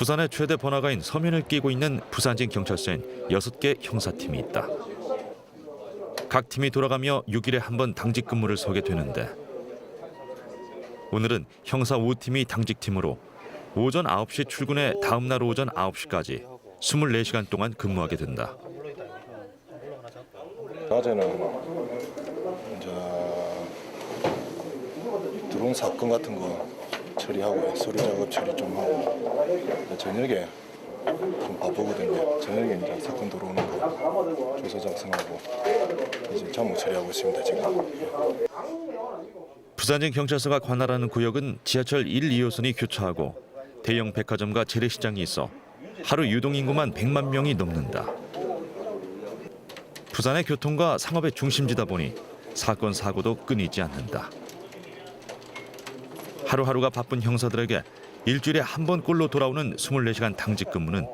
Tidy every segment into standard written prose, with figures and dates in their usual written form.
부산의 최대 번화가인 서면을 끼고 있는 부산진 경찰서엔 6개 형사팀이 있다. 각 팀이 돌아가며 6일에 한 번 당직 근무를 서게 되는데 오늘은 형사 5팀이 당직팀으로 오전 9시 출근해 다음 날 오전 9시까지 24시간 동안 근무하게 된다. 낮에는 이제 드론 사건 같은 거 처리하고 서류 작업 처리 좀 하고 저녁에 좀 바쁘거든요. 저녁에 이제 사건 들어오는 거 조서 작성하고 이제 잡무 처리하고 있습니다 지금. 부산진 경찰서가 관할하는 구역은 지하철 1, 2호선이 교차하고 대형 백화점과 재래시장이 있어 하루 유동인구만 100만 명이 넘는다. 부산의 교통과 상업의 중심지다 보니 사건 사고도 끊이지 않는다. 하루하루가 바쁜 형사들에게 일주일에 한 번꼴로 돌아오는 24시간 당직 근무는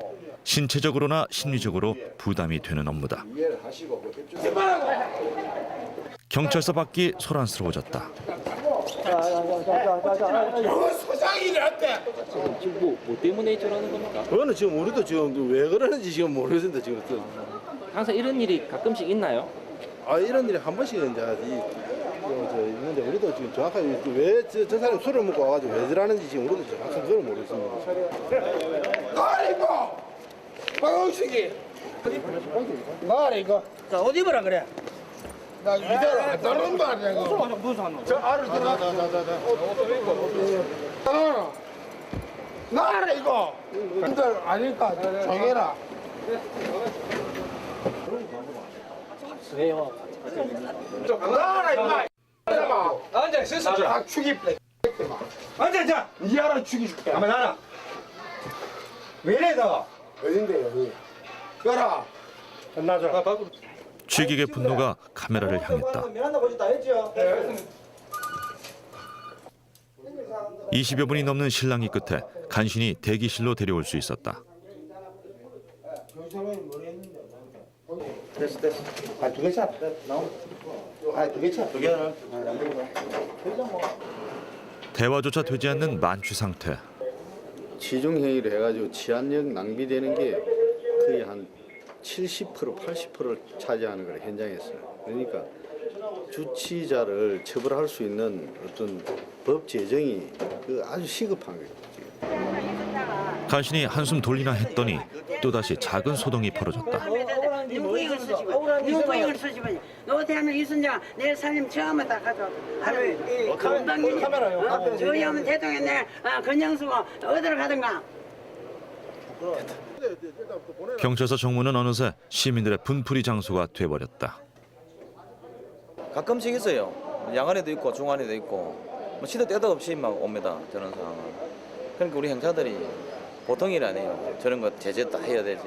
신체적으로나 심리적으로 부담이 되는 업무다. 경찰서 밖이 소란스러워졌다. 지금 뭐 때문에 저러는 겁니까? 그거는 지금 우리도 지금 왜 그러는지 지금 모르겠습니다. 지금 항상 이런 일이 가끔씩 있나요? 이런 일이 한 번씩 이제 있는데 우리도 지금 정확하게 왜 저 사람이 술을 먹고 와가지고 왜 저러는지 지금 우리도 정확히 그걸 모르겠습니다. 나래 이거 박영식이 나래 이거 자 어디 보라 그래 나 이대로 안 따른다 내가 저 알을 들어 나래 이거 근데 아니까 정해라 왜요? 나래 이거 앉아 있었어 아 죽이 앉아 이 알아 죽이줄게 한번 나라 왜 이래 너 어딘데 여기 가라 끝나자 취객의 분노가 카메라를 향했다. 20여 분이 넘는 실랑이 끝에 간신히 대기실로 데려올 수 있었다. 됐어 두개 차 나오 두개 개는 대화조차 되지 않는 만취 상태. 시중행위를 해가지고 치안력 낭비되는 게 거의 한 70%, 80%를 차지하는 걸 현장에서. 그러니까 주치자를 처벌할 수 있는 어떤 법 제정이 아주 시급한 거예요. 지금. 간신히 한숨 돌리나 했더니 또다시 작은 소동이 벌어졌다. 누구 이걸 쓰시면 너 대하면 이순자 내 살림 처음 다 가져 금방이니 저희 하면 대통령 내 건영수고 어디로 가든가 경찰서 정문은 어느새 시민들의 분풀이 장소가 돼버렸다. 가끔씩 있어요. 야간에도 있고 중간에도 있고 뭐 시도 때도 없이 막 옵니다. 저런 상황은. 그러니까 우리 행사들이 보통 일 아니에요. 저런 거 제재 다 해야 되지.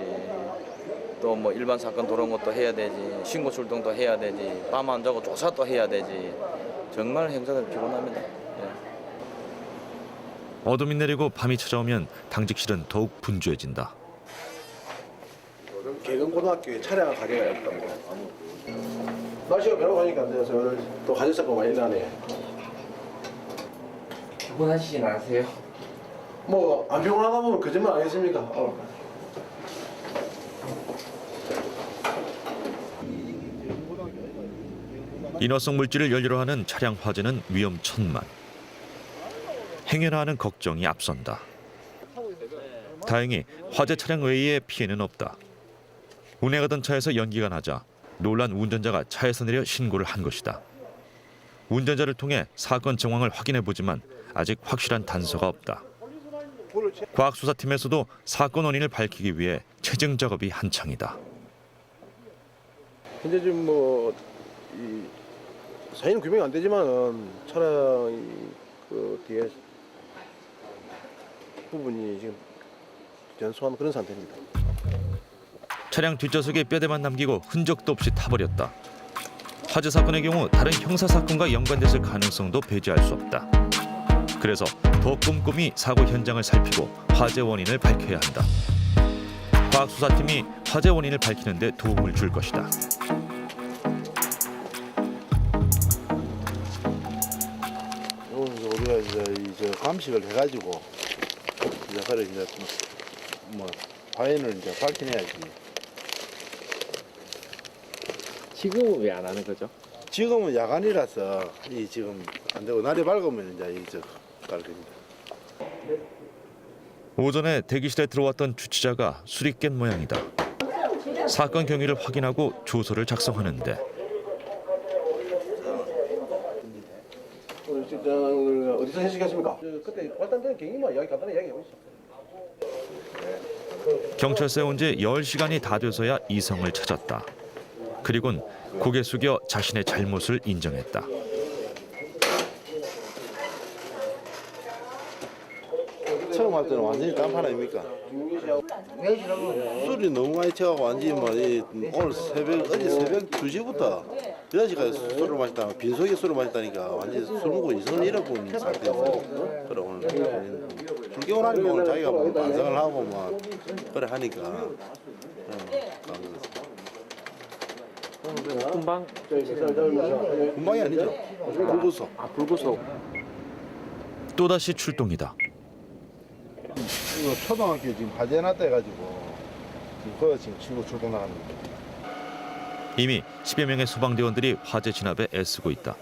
또 뭐 일반 사건 들어온 것도 해야 되지. 신고 출동도 해야 되지. 밤 안 자고 조사도 해야 되지. 정말 행사들 피곤합니다. 예. 어둠이 내리고 밤이 찾아오면 당직실은 더욱 분주해진다. 개근고등학교에 차량 가게가 있답니다. 날씨가 변하니까 오늘 또 가족 사건 많이 나네. 피곤하시진 않으세요? 뭐 안 피곤하다 보면 거짓말 아니겠습니까? 인화성 물질을 연료로 하는 차량 화재는 위험천만. 행여나 하는 걱정이 앞선다. 다행히 화재 차량 외의 피해는 없다. 운행하던 차에서 연기가 나자 놀란 운전자가 차에서 내려 신고를 한 것이다. 운전자를 통해 사건 정황을 확인해 보지만 아직 확실한 단서가 없다. 과학수사팀에서도 사건 원인을 밝히기 위해 채증 작업이 한창이다. 현재 지금 사인은 규명이 안 되지만은 차량이 뒤에 부분이 지금 연소한 그런 상태입니다. 차량 뒷좌석에 뼈대만 남기고 흔적도 없이 타버렸다. 화재 사건의 경우 다른 형사 사건과 연관됐을 가능성도 배제할 수 없다. 그래서 더 꼼꼼히 사고 현장을 살피고 화재 원인을 밝혀야 한다. 과학수사팀이 화재 원인을 밝히는 데 도움을 줄 것이다. 우리가 이제 감식을 해가지고 이제 그걸 이제 좀 뭐 화인을 이제 밝혀내야지. 지금은 왜 안 하는 거죠? 지금은 야간이라서 이 지금 안 되고 날이 밝으면 이제 이저 밝습니다. 오전에 대기실에 들어왔던 주치자가 술이 깬 모양이다. 사건 경위를 확인하고 조서를 작성하는데 어디서 회식했습니까? 그때 발단된 경위만 이야기 간단히 이야기하고 있어. 경찰서에 온 지 10시간이 다 돼서야 이성을 찾았다. 그리곤 고개 숙여 자신의 잘못을 인정했다. 처음 할 때는 완전히 딴판 아닙니까? 술이 너무 많이 취하고 완전히 오늘 어제 새벽 2시부터 6시까지 술을 마셨다. 빈속에 술을 마셨다니까 완전히 술 먹고 이성을 잃어버린 상태였어요. 그래 오늘 술 깨고 나니까 오늘 자기가 뭐 반성을 하고 막 그래 하니까 금방 금방이 아니죠. 불구속. 불구속. 또다시 출동이다. 이거 초등학교 지금 화재났다 해가지고 지금 그거 지금 친구 출동 나가는 거예요. 이미 10여 명의 소방대원들이 화재 진압에 애쓰고 있다.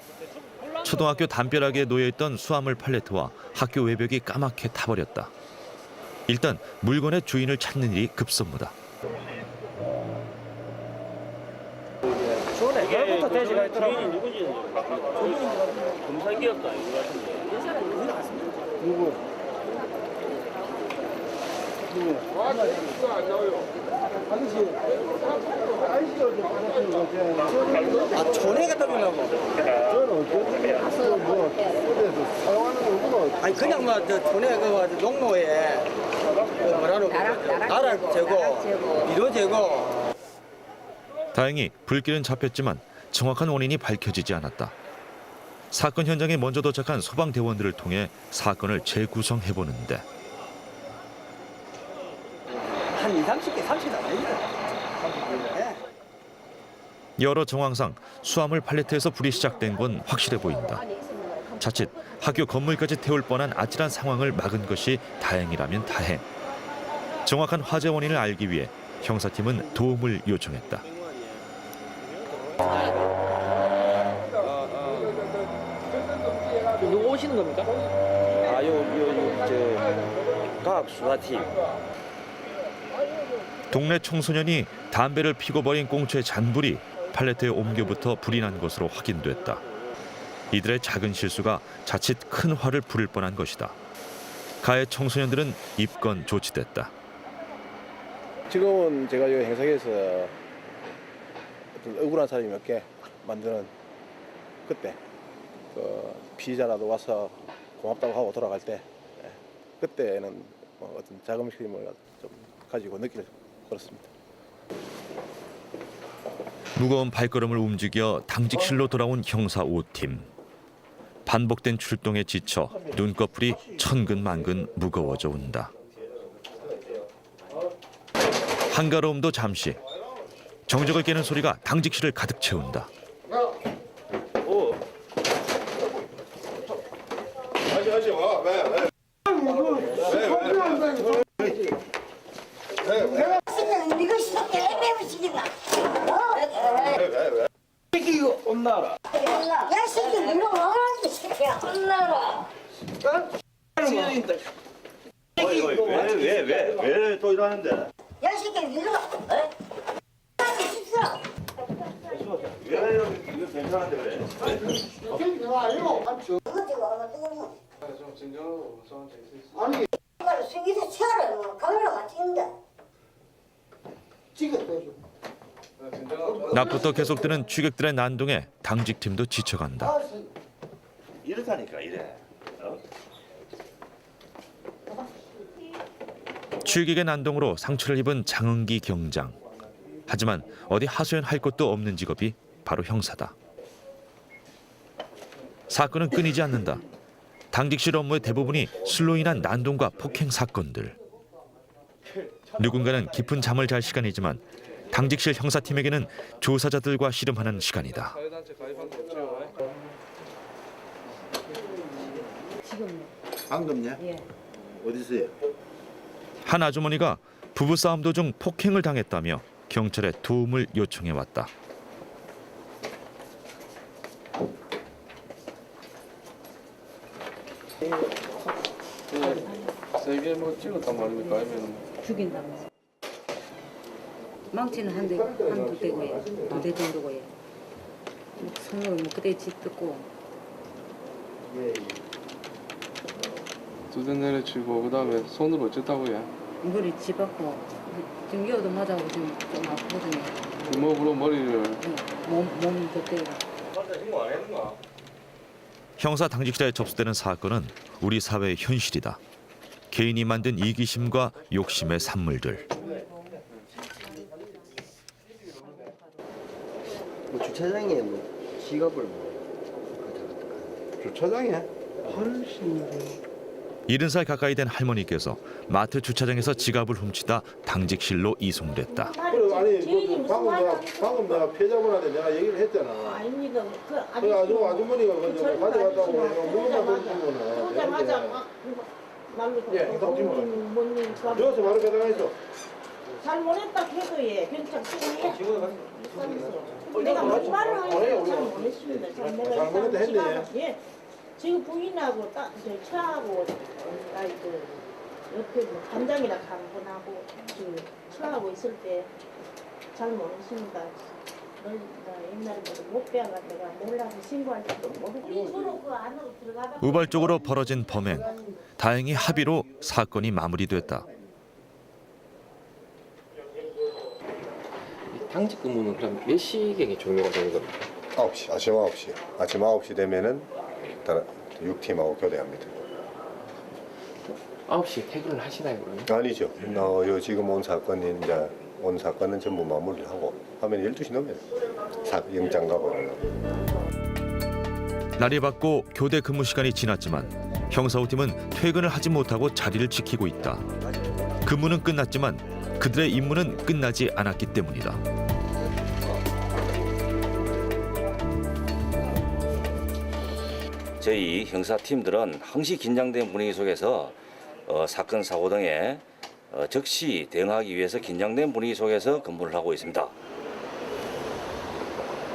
초등학교 담벼락에 놓여있던 수화물 팔레트와 학교 외벽이 까맣게 타버렸다. 일단 물건의 주인을 찾는 일이 급선무다. 이게부터 돼지가 있더라고. 검사기였다 이거 누구? 아, 전해가 떠나고. 아니 그냥 뭐저 전해 그 농로에 그 뭐라노 나락 제거, 비료 제거. 다행히 불길은 잡혔지만 정확한 원인이 밝혀지지 않았다. 사건 현장에 먼저 도착한 소방대원들을 통해 사건을 재구성해보는데 한 2, 30개, 30개 아니니까. 여러 정황상 수화물 팔레트에서 불이 시작된 건 확실해 보인다. 자칫 학교 건물까지 태울 뻔한 아찔한 상황을 막은 것이 다행이라면 다행. 정확한 화재 원인을 알기 위해 형사팀은 도움을 요청했다. 누구 오시는 겁니까? 저 과학수사팀. 동네 청소년이 담배를 피고 버린 꽁초의 잔불이 팔레트에 옮겨부터 불이 난 것으로 확인됐다. 이들의 작은 실수가 자칫 큰 화를 부를 뻔한 것이다. 가해 청소년들은 입건 조치됐다. 지금은 제가 이 행사에서 어떤 억울한 사람이 몇 개 만드는 그때 그 피의자라도 와서 고맙다고 하고 돌아갈 때 그때는 뭐 어떤 자긍심을 좀 가지고 느낄 그렇습니다. 무거운 발걸음을 움직여 당직실로 돌아온 형사 5팀. 반복된 출동에 지쳐 눈꺼풀이 천근만근 무거워져 온다. 한가로움도 잠시. 정적을 깨는 소리가 당직실을 가득 채운다. 이거 시켜 애매우시기다. 이거 온나라. 야 시켜 이거 뭐하는데 시켜 혼나라. 왜 또 이러는데? 야 시켜 이거 있어. 왜 이거 괜찮은데 그래? 아니 이걸 숨기서 치아라 카메라가 찍는다. 낮부터 계속되는 취객들의 난동에 당직팀도 지쳐간다. 이렇다니까 이래. 취객의 난동으로 상처를 입은 장은기 경장. 하지만 어디 하소연할 것도 없는 직업이 바로 형사다. 사건은 끊이지 않는다. 당직실 업무의 대부분이 술로 인한 난동과 폭행 사건들. 누군가는 깊은 잠을 잘 시간이지만 당직실 형사팀에게는 조사자들과 씨름하는 시간이다. 방금요? 어디서요? 한 아주머니가 부부싸움 도중 폭행을 당했다며 경찰에 도움을 요청해왔다. 세게 뭐 찍었단 말입니까? 아니면 죽인다면서. 망치는 한두 대고요. 2대 정도고요. 손으로 뭐 그때 짓듣고. 두 대 내려치고 그다음에 손으로 어쨌다고요? 머리 집었고 지금 여도 맞아고 지금 좀 아프거든요. 주먹으로 머리를 몸 덧대고. 형사 당직자에 접수되는 사건은 우리 사회의 현실이다. 개인이 만든 이기심과 욕심의 산물들. 뭐 주차장에 뭐 지갑을 주차장에 70살 가까이 된 할머니께서 마트 주차장에서 지갑을 훔치다 당직실로 이송됐다. 그래 아니 방금 내가 피해자분한테 내가 얘기를 했잖아. 아닙니다. 그 아주머니가 그저 가져갔다고 물건만 던진 거는 오자마자 예, 여기서 바로 배달했어. 잘못했다 해도 예 경찰 지금 내가 무슨 말을 하니까 잘못했습니다. 잘못했다 했네. 예 지금 부인하고 저 처하고 그 옆에 뭐 간장이랑 한 분하고 그 처하고 있을 때 잘못했습니다. 나 옛날에 못 배워가 내가 몰라서 신고할 때도 모르고 그 안으로 들어가다 우발적으로 벌어진 범행. 다행히 합의로 사건이 마무리됐다. 당직 근무는 그럼 몇 시경에 종료가 되는 겁니까? 9시, 아침 9시. 아침 9시 되면은 일단 6팀하고 교대합니다. 9시에 퇴근을 하시나요 그러면? 아니죠. 요 지금 온 사건은 전부 마무리를 하고 하면 12시 넘어요. 영장 가버리면. 날이 밝고 교대 근무 시간이 지났지만 형사호팀은 퇴근을 하지 못하고 자리를 지키고 있다. 근무는 끝났지만 그들의 임무는 끝나지 않았기 때문이다. 저희 형사팀들은 항시 긴장된 분위기 속에서 사건, 사고 등에 즉시 대응하기 위해서 긴장된 분위기 속에서 근무를 하고 있습니다.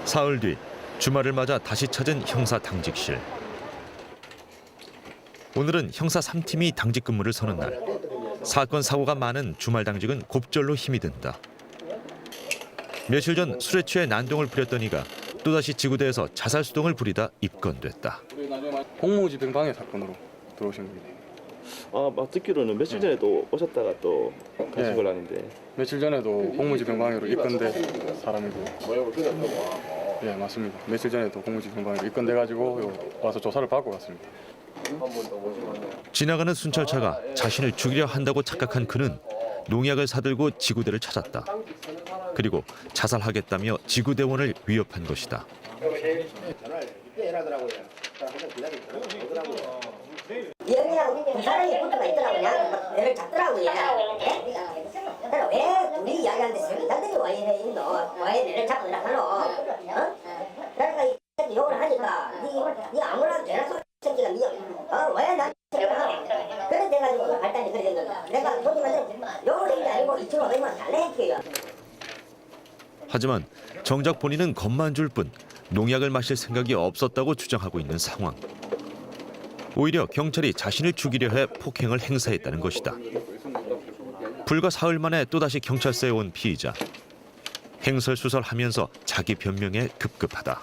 사흘 뒤 주말을 맞아 다시 찾은 형사 당직실. 오늘은 형사 3팀이 당직 근무를 서는 날. 사건 사고가 많은 주말 당직은 곱절로 힘이 든다. 며칠 전 술에 취해 난동을 부렸던 이가 또다시 지구대에서 자살 수동을 부리다 입건됐다. 공무집행방해 사건으로 들어오신 겁니다. 막 듣기로는 며칠 전에 또 오셨다가 또 가신 걸 아는데. 며칠 전에도 공무집행방해로 입건된 사람이고. 예, 맞습니다. 며칠 전에도 공무집행방해로 입건돼가지고 와서 조사를 받고 갔습니다. 지나가는 순찰차가 자신을 죽이려 한다고 착각한 그는 농약을 사들고 지구대를 찾았다. 그리고 자살하겠다며 지구대원을 위협한 것이다. 영이라고 사람이 붙어가 있더라고요. 애를 잡더라고요. 그래서 왜 우리 이야기하는데 설계단들이 와 애를 잡고 들어가노? 그러니까 이 욕을 하니까 니 아무나 되나 소리 새끼가 왜 난 그래 돼가지고 발단이 그래 된 거야. 내가 보기만 욕을 한 게 아니고 2,500만 달래 했어요. 하지만 정작 본인은 겁만 줄 뿐 농약을 마실 생각이 없었다고 주장하고 있는 상황. 오히려 경찰이 자신을 죽이려 해 폭행을 행사했다는 것이다. 불과 사흘 만에 또다시 경찰서에 온 피의자. 행설수설하면서 자기 변명에 급급하다.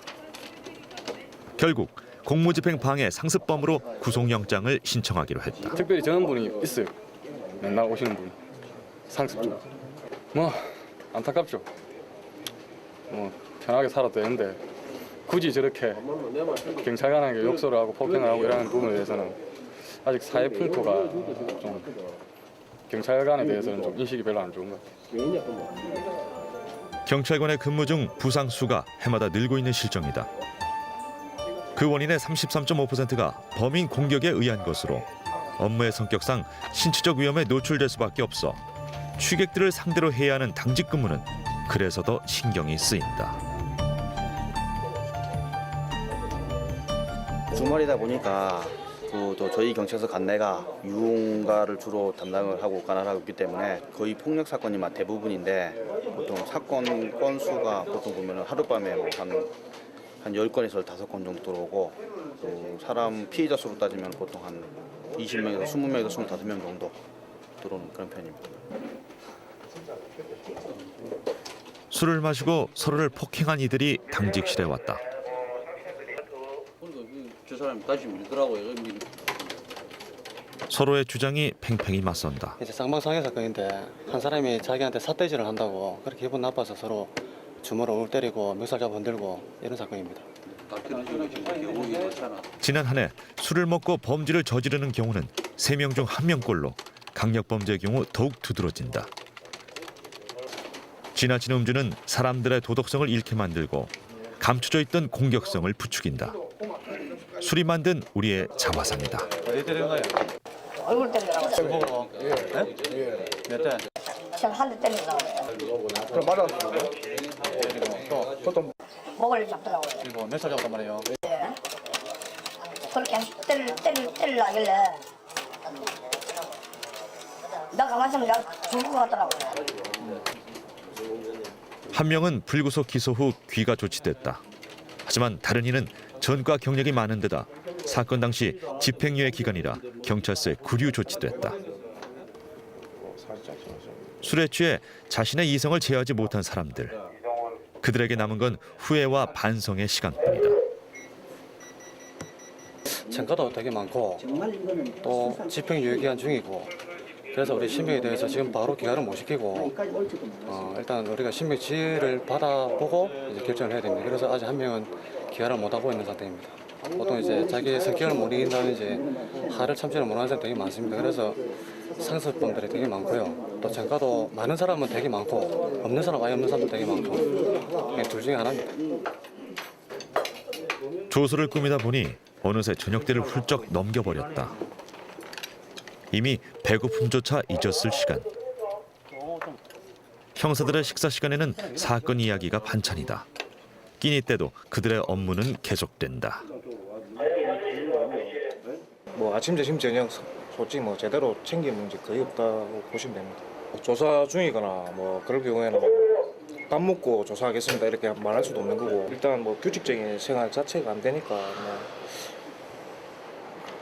결국 공무집행 방해 상습범으로 구속영장을 신청하기로 했다. 특별히 저런 분이 있어요. 맨날 오시는 분이. 상습 쪽. 뭐 안타깝죠. 뭐 편하게 살아도 되는데 굳이 저렇게 경찰관에게 욕설을 하고 폭행을 하고 이러는 부분에 대해서는 아직 사회 풍토가 좀 경찰관에 대해서는 좀 인식이 별로 안 좋은 것 같아요. 경찰관의 근무 중 부상 수가 해마다 늘고 있는 실정이다. 그 원인의 33.5%가 범인 공격에 의한 것으로 업무의 성격상 신체적 위험에 노출될 수밖에 없어 취객들을 상대로 해야 하는 당직 근무는 그래서 더 신경이 쓰인다. 주말이다 보니까 또 저희 경찰서 간내가 유흥가를 주로 담당을 하고 관할하고 있기 때문에 거의 폭력 사건이 대부분인데 보통 사건 건수가 보통 보면 하룻밤에 한 10건에서 15건 정도 들어오고 또 사람 피해자 수로 따지면 보통 한 20명에서 20명에서 25명 정도 들어오는 그런 편입니다. 술을 마시고 서로를 폭행한 이들이 당직실에 왔다. 저 사람이 다시 밀더라고요. 서로의 주장이 팽팽히 맞선다. 이제 쌍방상해 사건인데 한 사람이 자기한테 삿대질을 한다고 그렇게 기분 나빠서 서로 주먹으로 울 때리고 멱살 잡아 흔들고 이런 사건입니다. 지난 한 해 술을 먹고 범죄를 저지르는 경우는 3명 중 1명꼴로 강력범죄의 경우 더욱 두드러진다. 지나친 음주는 사람들의 도덕성을 잃게 만들고 감춰져 있던 공격성을 부추긴다. 술이 만든 우리의 자화상이다. 어디 때리는 거예요? 얼굴 때리라고. 보고. 네? 몇 대? 지금 한 대 때리려고. 그럼 맞았어요. 또 목을 잡더라고요. 그리고 몇 살 잡았단 말이에요? 예. 그렇게 때리려 하길래 나 가만히 있으면 내가 죽을 것 같더라고요. 한 명은 불구속 기소 후 귀가 조치됐다. 하지만 다른 이는 전과 경력이 많은 데다 사건 당시 집행유예 기간이라 경찰서에 구류 조치됐다. 술에 취해 자신의 이성을 제어하지 못한 사람들. 그들에게 남은 건 후회와 반성의 시간뿐이다. 전과도 되게 많고 또 집행유예 기간 중이고 그래서 우리 신병에 대해서 지금 바로 기각을 못 시키고 일단 우리가 신병지휘를 받아보고 이제 결정을 해야 됩니다. 그래서 아직 한 명은 기각을 못 하고 있는 상태입니다. 보통 이제 자기 성격을 못 이긴다든지 하를 참지를 못하는 사람이 되게 많습니다. 그래서 상습범들이 되게 많고요. 또 전과도 많은 사람은 되게 많고 없는 사람 아예 없는 사람도 되게 많고 그냥 둘 중에 하나입니다. 조소를 꾸미다 보니 어느새 저녁대를 훌쩍 넘겨버렸다. 이미 배고픔조차 잊었을 시간. 형사들의 식사 시간에는 사건 이야기가 반찬이다. 끼니 때도 그들의 업무는 계속된다. 뭐 아침, 점심, 저녁 솔직히 뭐 제대로 챙긴 문제 거의 없다고 보시면 됩니다. 조사 중이거나 뭐 그럴 경우에는 밥 먹고 조사하겠습니다 이렇게 말할 수도 없는 거고 일단 뭐 규칙적인 생활 자체가 안 되니까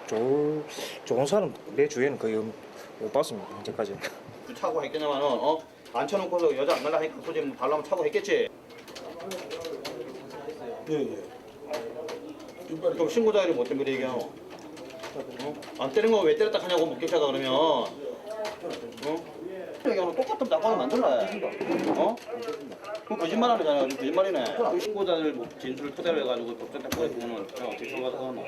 좋은 사람 내 주위에는 거의 못 봤습니다 현재까지. 차고 했겠냐면은 앉혀놓고서 여자 안 갈라 하니까 소리 달라면 차고 했겠지. 예. 그럼 신고자들이 뭐 때문에 얘기하노? 안 때린 거 왜 때렸다 하냐고 목격자가 그러면 얘기하면 똑같은 사건을 만들라 그럼 거짓말하는 거잖아. 거짓말이네. 신고자들 진술을 토대로 해가지고 법정 딱 보내주면 어떻게 처벌하노?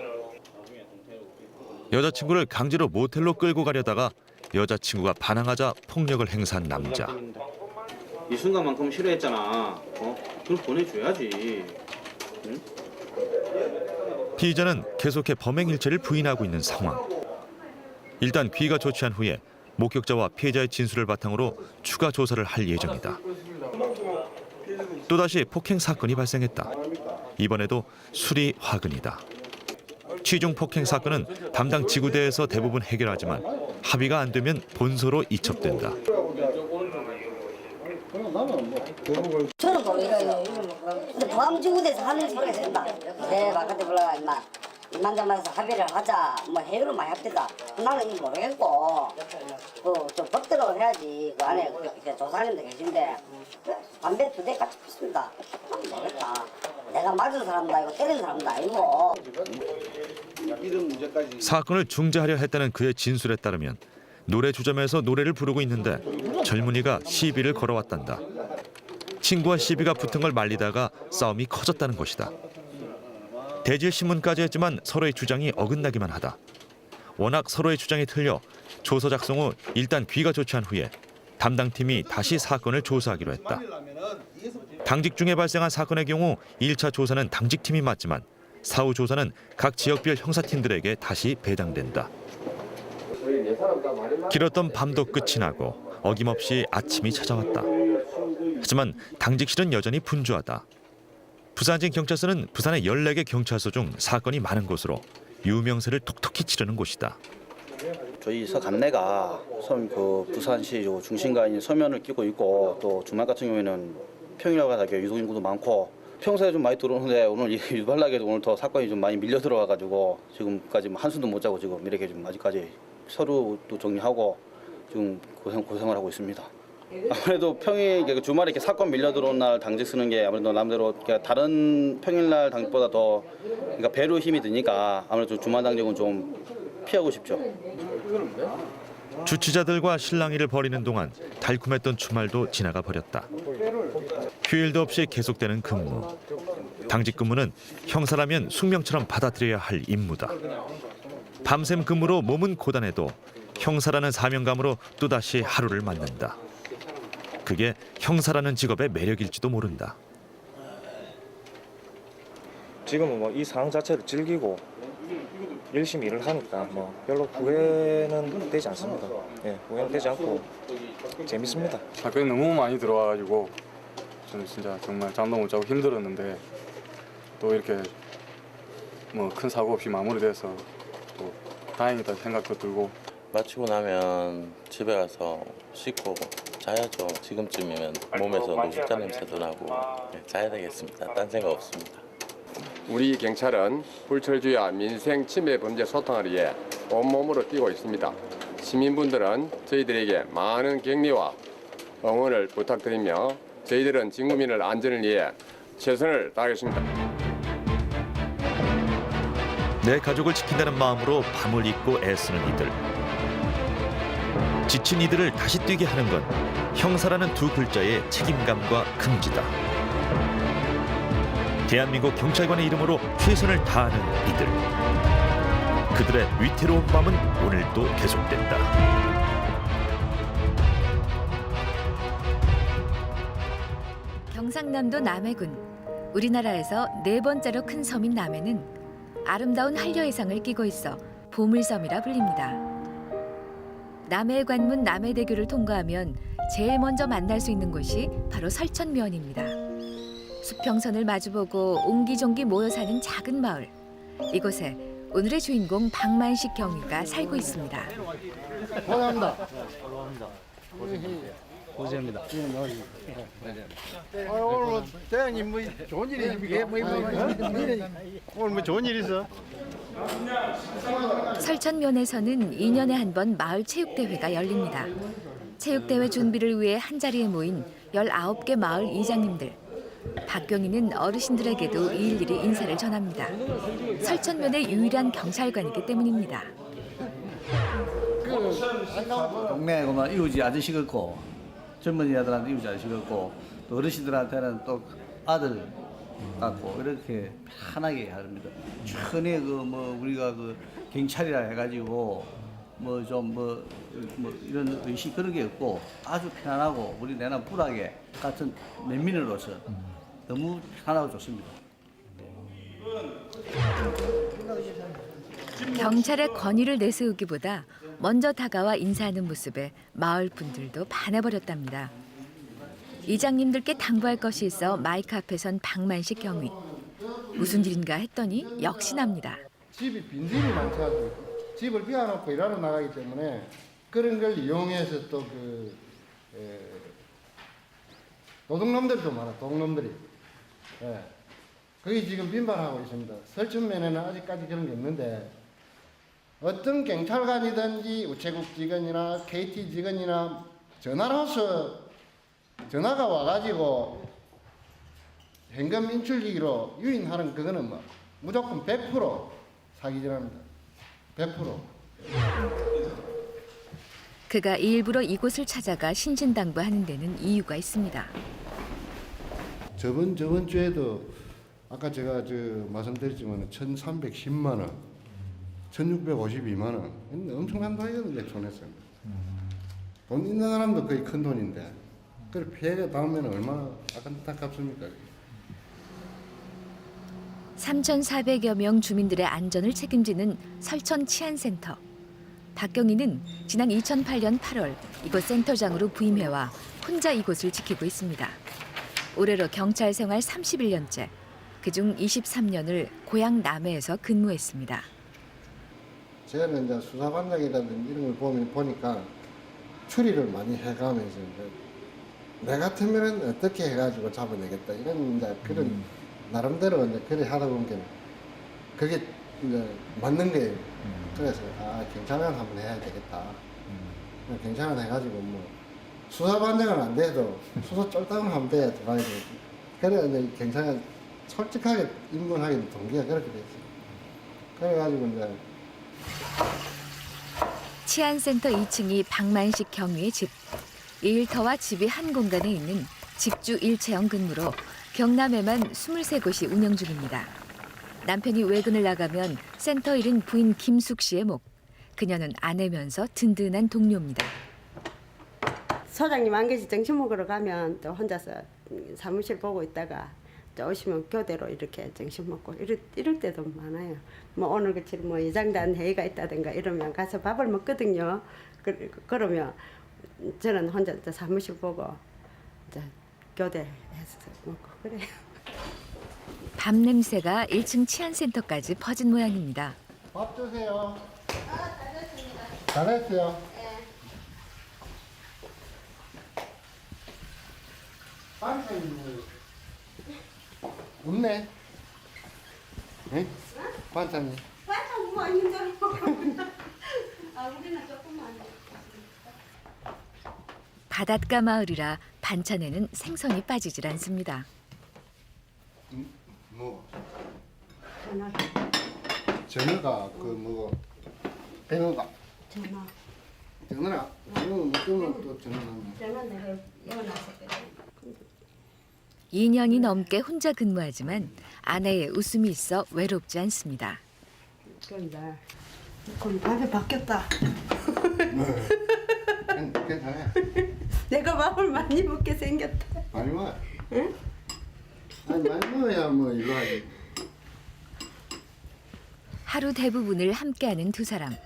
여자친구를 강제로 모텔로 끌고 가려다가 여자친구가 반항하자 폭력을 행사한 남자. 이 순간만큼 싫어했잖아. 그럼 보내줘야지. 응? 피의자는 계속해 범행 일체를 부인하고 있는 상황. 일단 귀가 조치한 후에 목격자와 피해자의 진술을 바탕으로 추가 조사를 할 예정이다. 또다시 폭행 사건이 발생했다. 이번에도 술이 화근이다. 취중 폭행 사건은 담당 지구대에서 대부분 해결하지만 합의가 안 되면 본소로 이첩된다. 저는 모르겠어요. 근데 포항지구대에서 하는 소리가 된다. 내 바깥에 불러가 임마. 이만저만해서 합의를 하자. 뭐 해결을 많이 합시다. 나는 이거 모르겠고 좀 법대로 해야지. 그 안에 조사님도 계신데 담배 2대 같이 피습니다. 모르겠다. 내가 맞은 사람도 아니고 때린 사람도 아니고. 사건을 중재하려 했다는 그의 진술에 따르면 노래 주점에서 노래를 부르고 있는데 젊은이가 시비를 걸어왔단다. 친구와 시비가 붙은 걸 말리다가 싸움이 커졌다는 것이다. 대질 신문까지 했지만 서로의 주장이 어긋나기만 하다. 워낙 서로의 주장이 틀려 조서 작성 후 일단 귀가 조치한 후에 담당팀이 다시 사건을 조사하기로 했다. 당직 중에 발생한 사건의 경우 1차 조사는 당직팀이 맡지만 사후 조사는 각 지역별 형사팀들에게 다시 배당된다. 길었던 밤도 끝이 나고 어김없이 아침이 찾아왔다. 하지만 당직실은 여전히 분주하다. 부산진 경찰서는 부산의 14개 경찰서 중 사건이 많은 곳으로 유명세를 톡톡히 치르는 곳이다. 저희 서간내가 부산시 중심가에 있는 서면을 끼고 있고 또 주말 같은 경우에는 평일과 다르게 유동 인구도 많고 평소에 좀 많이 들어오는데 오늘 유발나게도 오늘 더 사건이 좀 많이 밀려 들어와가지고 지금까지 한숨도 못 자고 지금 이렇게 좀 아직까지 서류도 정리하고 지금 고생을 하고 있습니다. 아무래도 평일 주말에 이렇게 사건 밀려 들어온 날 당직 쓰는 게 아무래도 남대로 다른 평일날 당직보다 더 그러니까 배로 힘이 드니까 아무래도 주말 당직은 좀 피하고 싶죠. 주치자들과 실랑이를 벌이는 동안 달콤했던 주말도 지나가 버렸다. 휴일도 없이 계속되는 근무. 당직 근무는 형사라면 숙명처럼 받아들여야 할 임무다. 밤샘 근무로 몸은 고단해도 형사라는 사명감으로 또다시 하루를 맞는다. 그게 형사라는 직업의 매력일지도 모른다. 지금은 뭐 이 상황 자체를 즐기고 열심히 일을 하니까 뭐 별로 후회는 되지 않습니다. 예, 후회는 되지 않고 재밌습니다. 사건이 너무 많이 들어와가지고 저는 진짜 정말 잠도 못 자고 힘들었는데 또 이렇게 뭐 큰 사고 없이 마무리돼서 또 다행이다 생각도 들고 마치고 나면 집에 가서 씻고 자야죠. 지금쯤이면 몸에서 노숙자 냄새도 나고 자야 되겠습니다. 딴 생각 없습니다. 우리 경찰은 불철주의와 민생 침해 범죄 소탕을 위해 온몸으로 뛰고 있습니다. 시민분들은 저희들에게 많은 격려와 응원을 부탁드리며 저희들은 진국민의 안전을 위해 최선을 다하겠습니다. 내 가족을 지킨다는 마음으로 밤을 잊고 애쓰는 이들. 지친 이들을 다시 뛰게 하는 건 형사라는 두 글자의 책임감과 긍지다. 대한민국 경찰관의 이름으로 최선을 다하는 이들. 그들의 위태로운 밤은 오늘도 계속된다. 경상남도 남해군. 우리나라에서 네 번째로 큰 섬인 남해는 아름다운 한려해상을 끼고 있어 보물섬이라 불립니다. 남해 관문 남해대교를 통과하면 제일 먼저 만날 수 있는 곳이 바로 설천면입니다. 수평선을 마주보고 옹기종기 모여 사는 작은 마을. 이곳에 오늘의 주인공 박만식 경위가 살고 있습니다. 고생합니다. 고생합니다. 오늘 대장님 뭐 좋은 일이 오늘 뭐 좋은 일 있어? 설천면에서는 2년에 한 번 마을 체육대회가 열립니다. 체육대회 준비를 위해 한자리에 모인 19개 마을 이장님들. 박경희는 어르신들에게도 일일이 인사를 전합니다. 설천면의 유일한 경찰관이기 때문입니다. 동네 이웃이 아저씨 같고 젊은이들한테 이웃이 아저씨 같고 또 어르신들한테는 또 아들 같고 이렇게 편하게 합니다. 전에 우리가 경찰이라 해가지고 이런 의식 그런 게 없고 아주 편안하고 우리 내남 불하게 같은 면민으로서 너무 편하고 좋습니다. 경찰의 권위를 내세우기보다 먼저 다가와 인사하는 모습에 마을 분들도 반해버렸답니다. 이장님들께 당부할 것이 있어 마이크 앞에 선 박만식 경위. 무슨 일인가 했더니 역시납니다. 집이 빈집이 많죠. 집을 비워놓고 일하러 나가기 때문에 그런 걸 이용해서 또 도둑놈들도 많아. 도둑놈들이. 예. 그게 지금 빈발하고 있습니다. 설천면에는 아직까지 그런 게 없는데 어떤 경찰관이든지 우체국 직원이나 KT 직원이나 전화가 와가지고 현금 인출기로 유인하는 그거는 무조건 100% 사기질합니다. 100%. 그가 일부러 이곳을 찾아가 신신당부하는 데는 이유가 있습니다. 저번 주에도 아까 제가 말씀드렸지만 1,310만 원, 1,652만 원, 엄청난 돈이거든요. 손에서. 돈 있는 사람도 거의 큰 돈인데, 그 피해가 닿으면 얼마나 안타깝습니까? 3,400여 명 주민들의 안전을 책임지는 설천치안센터. 박경희는 지난 2008년 8월 이곳 센터장으로 부임해와 혼자 이곳을 지키고 있습니다. 올해로 경찰 생활 31년째, 그중 23년을 고향 남해에서 근무했습니다. 저는 이제 수사반장이라든지 이런 걸 보니까 추리를 많이 해가면서 이제 내 같으면은 어떻게 해가지고 잡아내겠다 이런 이제 그런 나름대로 이제 그래 하다 보니까 그게 이제 맞는 거예요. 그래서 경찰관 한번 해야 되겠다. 경찰관 해가지고 뭐 수사반장은 안 돼도 수사 쫄딱은 하면 돼 들어가야 돼. 그래 이제 경찰관 솔직하게 입문하게 동기가 그렇게 됐어요. 그래가지고 이제 치안센터 2층이 박만식 경위의 집. 일터와 집이 한 공간에 있는 직주 일체형 근무로 경남에만 23곳이 운영 중입니다. 남편이 외근을 나가면 센터 일은 부인 김숙 씨의 목. 그녀는 아내면서 든든한 동료입니다. 소장님 안 계시 점심 먹으러 가면 또 혼자서 사무실 보고 있다가 또 오시면 교대로 이렇게 점심 먹고 이럴 때도 많아요. 뭐 오늘 같이 뭐 이장단 회의가 있다든가 이러면 가서 밥을 먹거든요. 그러면 저는 혼자 또 사무실 보고 이제 교대해서 먹고 그래요. 밤 냄새가 1층 치안센터까지 퍼진 모양입니다. 밥 주세요. 잘했어요. 반찬이 없네. 네? 반찬이. 반찬 뭐 있는 줄 우리는 조금만. 바닷가 마을이라 반찬에는 생선이 빠지질 않습니다. 뭐 전어가 그 뭐고 뱅어가 전화. 전어라 이거는 뭐 또 전어는 전화 내가 이어놨었거든. 2년이 넘게 혼자 근무하지만 아내의 웃음이 있어 외롭지 않습니다. 그런데 그럼 밥이 바뀌었다. 괜찮아요. 내가 밥을 많이 먹게 생겼다. 많이 먹어. 응? 아니 많이 먹어야 뭐 일로 하지. 하루 대부분을 함께하는 두 사람.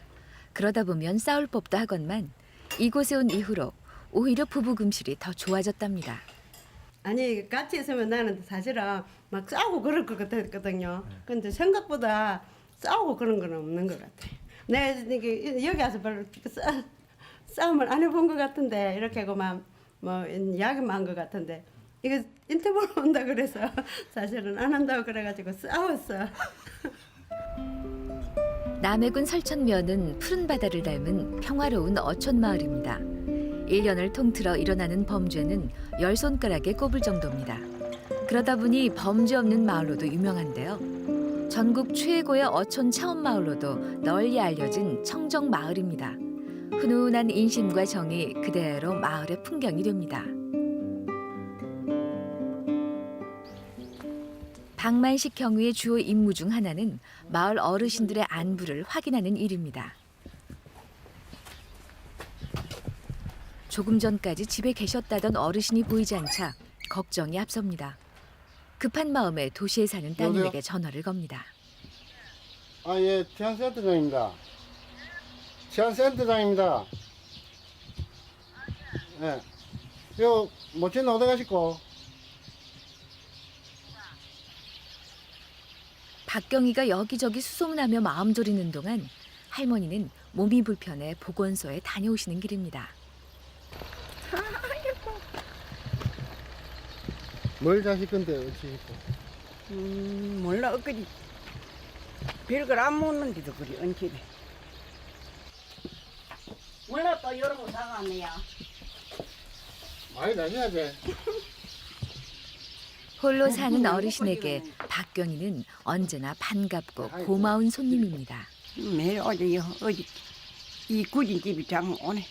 그러다 보면 싸울 법도 하건만 이곳에 온 이후로 오히려 부부 금실이 더 좋아졌답니다. 아니 같이 있으면 나는 사실은 막 싸우고 그럴 것 같았거든요. 근데 생각보다 싸우고 그런 건 없는 것 같아. 내가 여기 와서 별로 싸움을 안 해본 것 같은데 이렇게 하고만 뭐 이야기만 한 것 같은데 이거 인터뷰로 온다 그래서 사실은 안 한다고 그래가지고 싸웠어. 남해군 설천면은 푸른 바다를 닮은 평화로운 어촌 마을입니다. 1년을 통틀어 일어나는 범죄는 10손가락에 꼽을 정도입니다. 그러다 보니 범죄 없는 마을로도 유명한데요. 전국 최고의 어촌 차원 마을로도 널리 알려진 청정 마을입니다. 훈훈한 인심과 정이 그대로 마을의 풍경이 됩니다. 박만식 경위의 주요 임무 중 하나는 마을 어르신들의 안부를 확인하는 일입니다. 조금 전까지 집에 계셨다던 어르신이 보이지 않자 걱정이 앞섭니다. 급한 마음에 도시에 사는 따님에게 전화를 겁니다. 예, 치안센터장입니다. 치안센터장입니다. 예. 요 모친 어디 가시고? 박경희가 여기저기 수소문하며 마음 졸이는 동안 할머니는 몸이 불편해 보건소에 다녀오시는 길입니다. 뭘 자실 건데 어찌 몰라 엊그리 별걸 안 먹는데도 그리 얹히네. 몰라 또 이런 거 사가네요. 많이 다녀야 돼. 홀로 사는 어르신에게 박경희는 언제나 반갑고 고마운 손님입니다. 매일 어제 이 구진 집이 장 오네.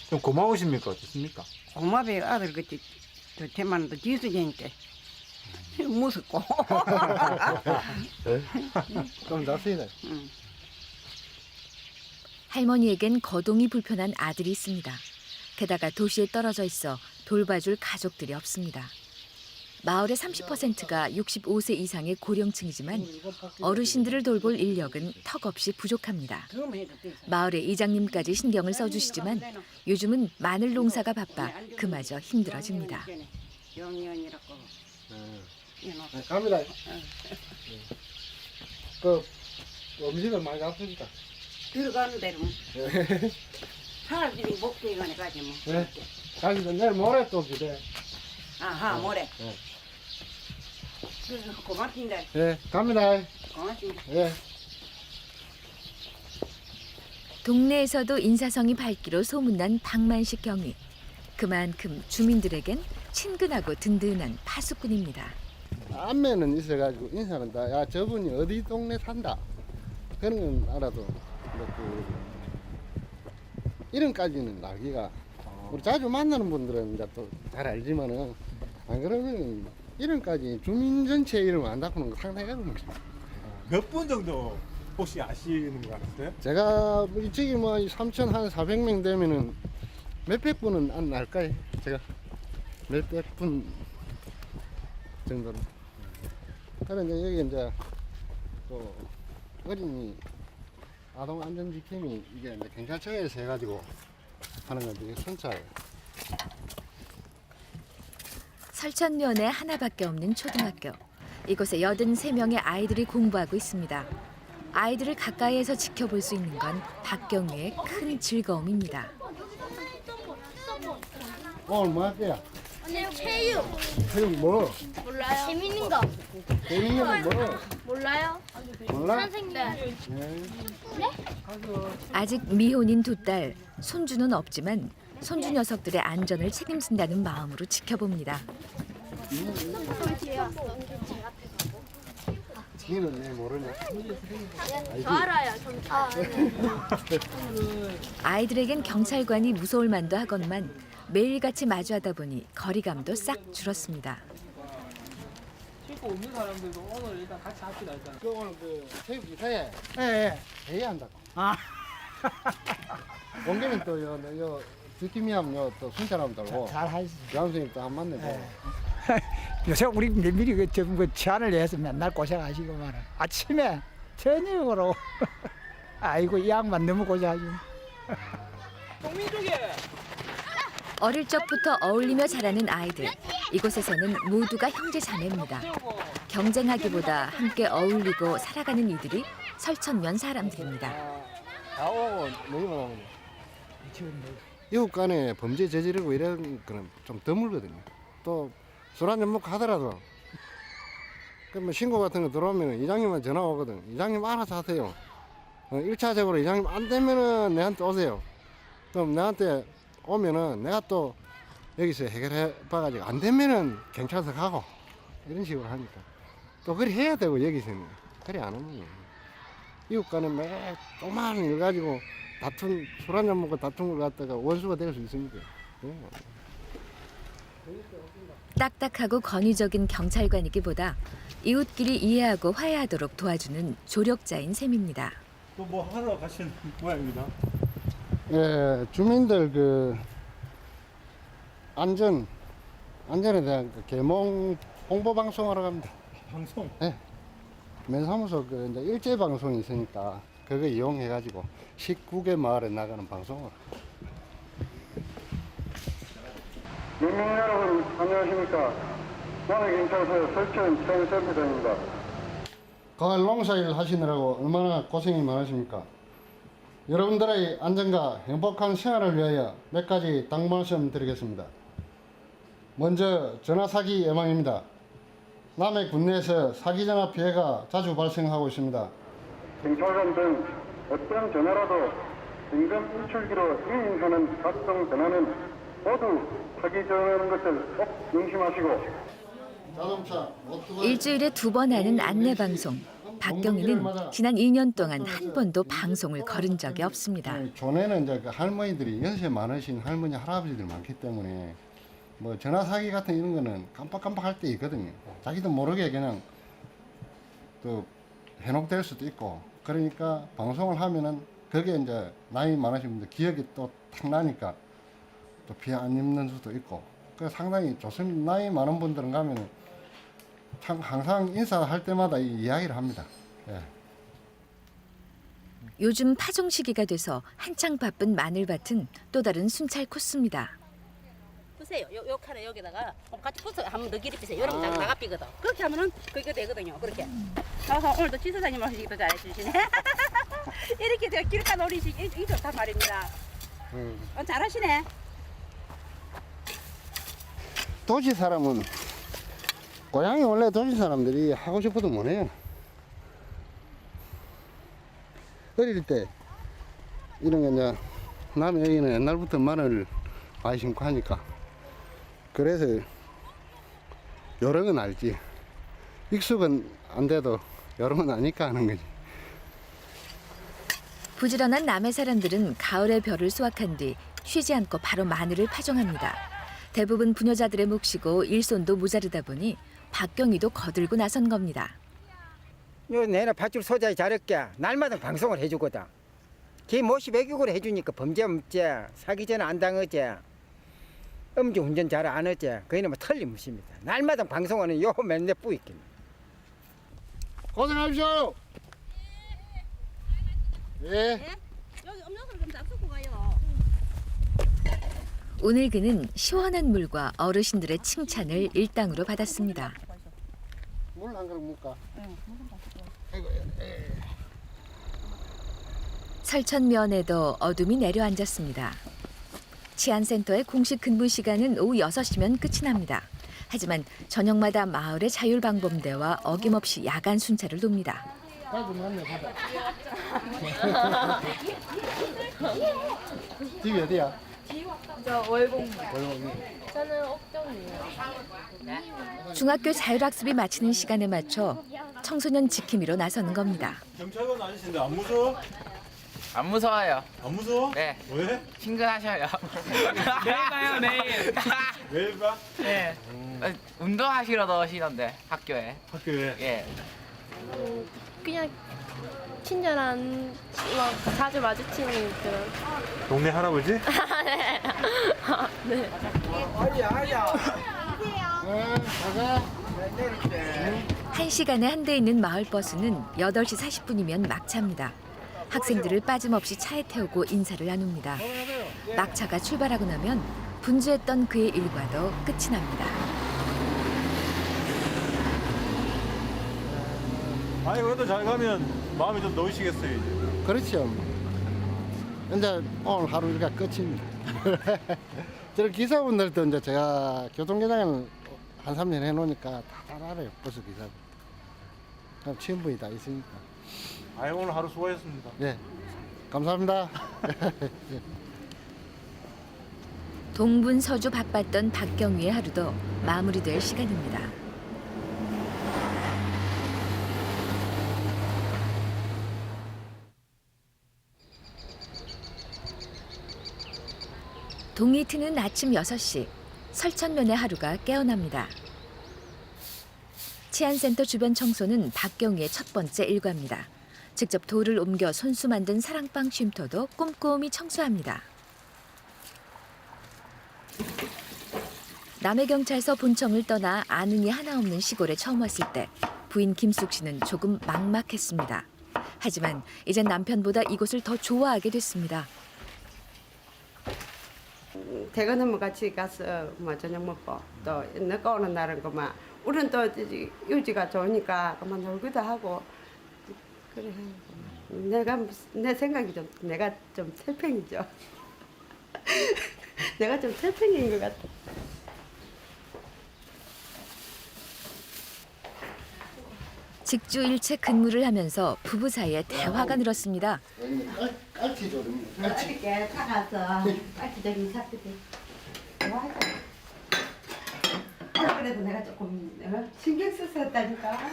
좀 고마우십니까? 어떻습니까? 고마배 아들 그때 저 대만도 지수쟁이께 무섭고. 좀 잤으네. 할머니에겐 거동이 불편한 아들이 있습니다. 게다가 도시에 떨어져 있어 돌봐줄 가족들이 없습니다. 마을의 30%가 65세 이상의 고령층이지만 어르신들을 돌볼 인력은 턱없이 부족합니다. 마을의 이장님까지 신경을 써주시지만 요즘은 마늘 농사가 바빠 그마저 힘들어집니다. 갑니다. 그 음식을 많이 잡수니까. 들어가는 대로 사람들이 목대가네 가지 뭐. 네. 가기도 내일 모레 또 기대. 아하 모레. 네. 고맙습니다. 네, 갑니다. 고맙습니다. 네. 동네에서도 인사성이 밝기로 소문난 박만식 경위. 그만큼 주민들에겐 친근하고 든든한 파수꾼입니다. 안면은 있어가지고 인사는 다, 야, 저분이 어디 동네 산다. 그런 건 알아도, 이름까지는 알기가, 우리 자주 만나는 분들은 이제 또 잘 알지만은, 안 그러면 이름까지 주민 전체 이름을 안 닦는 거 상당히 어렵습니다. 몇 분 정도 혹시 아시는 것 같으세요? 제가 이쪽이 뭐 3,400명 되면은 몇백 분은 안 알까요? 제가 몇백 분 정도는. 그런데 여기 이제 또 어린이 아동 안전 지킴이 이게 이제 경찰청에서 해가지고 하는 건데 순찰. 설천면에 하나밖에 없는 초등학교. 이곳에 83명의 아이들이 공부하고 있습니다. 아이들을 가까이에서 지켜볼 수 있는 건 박경유의 큰 즐거움입니다. 오늘 뭐 할 거야? 오늘 체육. 체육 뭐? 몰라요. 재밌는 거. 재밌는 거 뭐? 몰라요. 몰라? 선생님. 네. 아직 미혼인 두 딸, 손주는 없지만 손주 녀석들의 안전을 책임진다는 마음으로 지켜봅니다. 지는 내 모르냐? 저 알아요. 아이들에겐 경찰관이 무서울 만도 하건만 매일같이 마주하다 보니 거리감도 싹 줄었습니다. 씻고 없는 사람들도 오늘 일단 같이 합시다 일단. 그 오늘 그 체육 기사에 예. 대회한다고. 아. 온 김에 또요 뒷팀이 하면 또 순찰하면 달고. 잘 하시죠. 양 선생님 또 한 만나고. 요새 우리 면밀히 그 제안을 해서 맨날 고생하시고만 아침에 저녁으로 아이고 이 양반 너무 고생하죠. 어릴 적부터 어울리며 자라는 아이들. 이곳에서는 모두가 형제 자매입니다. 경쟁하기보다 함께 어울리고 살아가는 이들이 설천면 사람들입니다. 이웃 간에 범죄 저지르고 이런 거는 좀 드물거든요. 또 술 한잔 먹고 하더라도 그러면 신고 같은 거 들어오면 이장님만 전화 오거든. 이장님 알아서 하세요. 1차적으로 이장님 안 되면은 내한테 오세요. 그럼 내한테 오면은 내가 또 여기서 해결해 봐가지고 안 되면은 경찰서 가고 이런 식으로 하니까 또 그리 해야 되고 여기서는 그리 안 하면 이웃 간에 매 조그마한 일 가지고 술 한잔 먹고 다툰 걸 갖다가 원수가 될 수 있습니까? 딱딱하고 권위적인 경찰관이기보다 이웃끼리 이해하고 화해하도록 도와주는 조력자인 셈입니다. 또 뭐 하러 가시는 모양입니다. 예, 주민들 그 안전에 대한 그 계몽 홍보 방송하러 갑니다. 방송? 네. 면사무소 그 이제 일제 방송이 있으니까 그거 이용해가지고 19개 마을에 나가는 방송을. 국민 여러분 안녕하십니까? 남해경찰서 설천 청설부장입니다. 가을 농사일 하시느라고 얼마나 고생이 많으십니까? 여러분들의 안전과 행복한 생활을 위하여 몇 가지 당부 말씀 드리겠습니다. 먼저 전화 사기 예방입니다. 남해 군내에서 사기 전화 피해가 자주 발생하고 있습니다. 경찰관 등 어떤 전화라도 긴급 일출기로 유인하는 각종 전화는 모두 사기 전화라는 것을 꼭 명심하시고 일주일에 2번 하는 안내방송. 박경희는 지난 2년 동안 한 번도 방송을 걸은 적이 없습니다. 전에는 이제 그 할머니들이 연세 많으신 할머니 할아버지들 많기 때문에 뭐 전화 사기 같은 이런 거는 깜빡깜빡할 때 있거든요. 자기도 모르게 그냥 또 해놓될 수도 있고 그러니까 방송을 하면은 그게 이제 나이 많으신 분들 기억이 또 탁 나니까 또 피해 안 입는 수도 있고 그 상당히 좋습니다. 나이 많은 분들은 가면은 참 항상 인사할 때마다 이 이야기를 합니다. 예. 요즘 파종 시기가 돼서 한창 바쁜 마늘밭은 또 다른 순찰 코스입니다. 푸세요. 요 칸에 여기다가 같이 푸서 한번 더 길이 피세요. 이러면 나가 삐거든. 그렇게 하면은 그게 되거든요. 그렇게. 오늘도 지사장님 하시기도 잘해주시네. 이렇게 제가 길가 놀이시 이 좋단 말입니다. 잘하시네. 도시 사람은 고향이 원래 도시 사람들이 하고 싶어도 못해요. 어릴 때 이런 게 이제 남의 여기는 옛날부터 마늘 많이 심고 하니까 그래서 여러 건 알지. 익숙은 안 돼도 여러 건 아니까 하는 거지. 부지런한 남해 사람들은 가을의 벼를 수확한 뒤 쉬지 않고 바로 마늘을 파종합니다. 대부분 부녀자들의 몫이고 일손도 모자르다 보니 박경희도 거들고 나선 겁니다. 요 내나 밧줄 소자에 잘했게 날마다 방송을 해주거든. 걔 모시 배격으로 해주니까 범죄 없지, 사기 전에 안 당하지, 음주운전 잘 안 하지. 그이는 뭐 틀림없습니다. 날마다 방송하는 요 맨날 뿌이긴. 고생하십시오. 예. 여기 음료수를 좀 잡수고 가요. 오늘 그는 시원한 물과 어르신들의 칭찬을 일당으로 받았습니다. 물 한 그릇 묵까? 설천면에도 어둠이 내려앉았습니다. 치안센터의 공식 근무 시간은 오후 6시면 끝이 납니다. 하지만 저녁마다 마을의 자율방범대와 어김없이 야간 순찰을 돕니다. 집이 어디야? 저 월봉. 월봉이. 저는 옥정이에요. 중학교 자율학습이 마치는 시간에 맞춰 청소년 지킴이로 나서는 겁니다. 경찰관 아저씨인데 안 무서워? 안 무서워요. 안 무서워? 네. 왜? 친근하셔요. 매일 가요, 매일. 매일 봐? 네. 운동하시러 넣으시던데, 학교에. 학교에? 예. 그냥 친절한 막 자주 마주치는 그런. 동네 할아버지? 네. 네. 한 시간에 한 대 있는 마을버스는 8시 40분이면 막차입니다. 학생들을 빠짐없이 차에 태우고 인사를 나눕니다. 막차가 출발하고 나면 분주했던 그의 일과도 끝이 납니다. 아니 그래도 잘 가면 마음이 좀 놓이시겠어요 이제. 그렇죠. 이제 오늘 하루 일과 끝입니다. 저런 기사분들도 이제 제가 교통기장을 한 3년 해놓으니까 다 잘 알아요. 버스 기사들. 그럼 친분이 다 있으니까. 아이 오늘 하루 수고하셨습니다. 네, 감사합니다. 동분서주 바빴던 박경희의 하루도 마무리될 시간입니다. 동이 트는 아침 6시, 설천면의 하루가 깨어납니다. 치안센터 주변 청소는 박경희의 첫 번째 일과입니다. 직접 돌을 옮겨 손수 만든 사랑방 쉼터도 꼼꼼히 청소합니다. 남해경찰서 본청을 떠나 아는이 하나 없는 시골에 처음 왔을 때 부인 김숙 씨는 조금 막막했습니다. 하지만 이젠 남편보다 이곳을 더 좋아하게 됐습니다. 퇴근하면 같이 가서 뭐 저녁 먹고 또 늦게 오는 날은 그만 우리는 또 유지가 좋으니까 그만 놀기도 하고 그래. 내 생각이 좀 내가 좀 태평이죠. 내가 좀 태평인 것 같아. 직주일체 근무를 하면서 부부 사이에 대화가 늘었습니다. 깔치조림. 어저께 사가서 깔치조림 샀거든. 그래도 내가 조금 신경 써서 했다니까.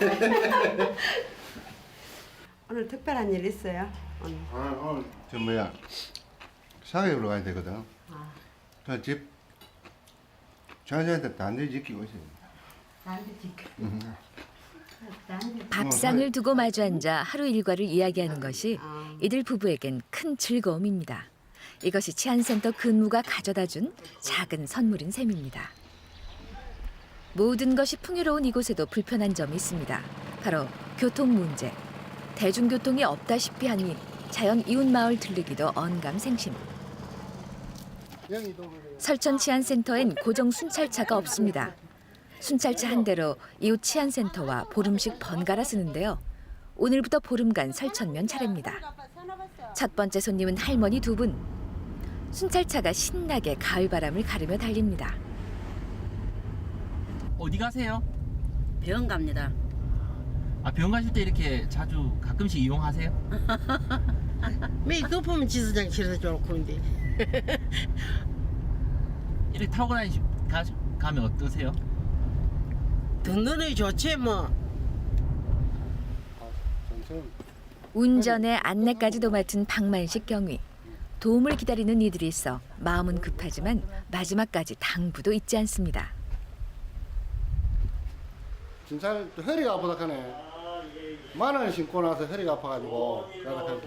오늘 특별한 일 있어요? 오늘. 오늘 저 뭐야 사회로 가야 되거든. 집 자녀한테 단지 지키고 있어요. 단지 지켜. 밥상을 두고 마주 앉아 하루 일과를 이야기하는 것이 이들 부부에겐 큰 즐거움입니다. 이것이 치안센터 근무가 가져다준 작은 선물인 셈입니다. 모든 것이 풍요로운 이곳에도 불편한 점이 있습니다. 바로 교통 문제. 대중교통이 없다시피 하니 자연 이웃 마을 들르기도 언감생심. 설천 치안센터엔 고정 순찰차가 없습니다. 순찰차 한 대로 이웃 치안센터와 보름씩 번갈아 쓰는데요. 오늘부터 보름간 설천면 차례입니다. 첫 번째 손님은 할머니 2분. 순찰차가 신나게 가을바람을 가르며 달립니다. 어디 가세요? 병원 갑니다. 아, 병원 가실 때 이렇게 자주 가끔씩 이용하세요? 매일 급하면 지사장 실어서 좋고 인데. 이렇게 타고 가면 어떠세요? 든든히 좋지 뭐. 운전에 안내까지도 맡은 박만식 경위. 도움을 기다리는 이들이 있어 마음은 급하지만 마지막까지 당부도 잊지 않습니다. 진짜 허리가 아프다 하네. 만원 신고 나서 허리가 아파가지고 연락할게.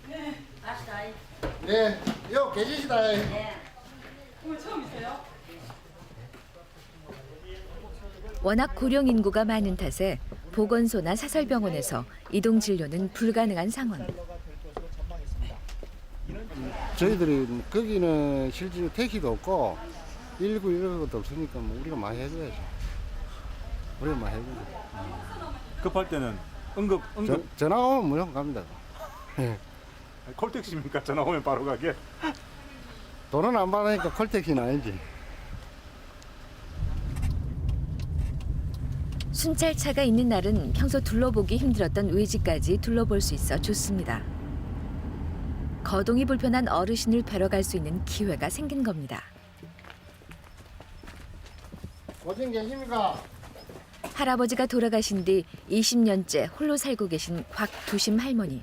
네. 아시다. 네, 요 계시시다. 네. 오늘 처음이세요? 워낙 고령 인구가 많은 탓에 보건소나 사설병원에서 이동 진료는 불가능한 상황. 저희들이 거기는 실제로 택시도 없고 119 이런 것도 없으니까 뭐 우리가 많이 해줘야죠. 우리가 많이 해줘야죠. 급할 때는 응급 전화 오면 무조건 갑니다. 콜택시입니까? 전화 오면 바로 가게. 돈은 안 받으니까 콜택시는 아니지. 순찰차가 있는 날은 평소 둘러보기 힘들었던 외지까지 둘러볼 수 있어 좋습니다. 거동이 불편한 어르신을 뵈러 갈 수 있는 기회가 생긴 겁니다. 어딘 계십니까? 할아버지가 돌아가신 뒤 20년째 홀로 살고 계신 곽두심 할머니.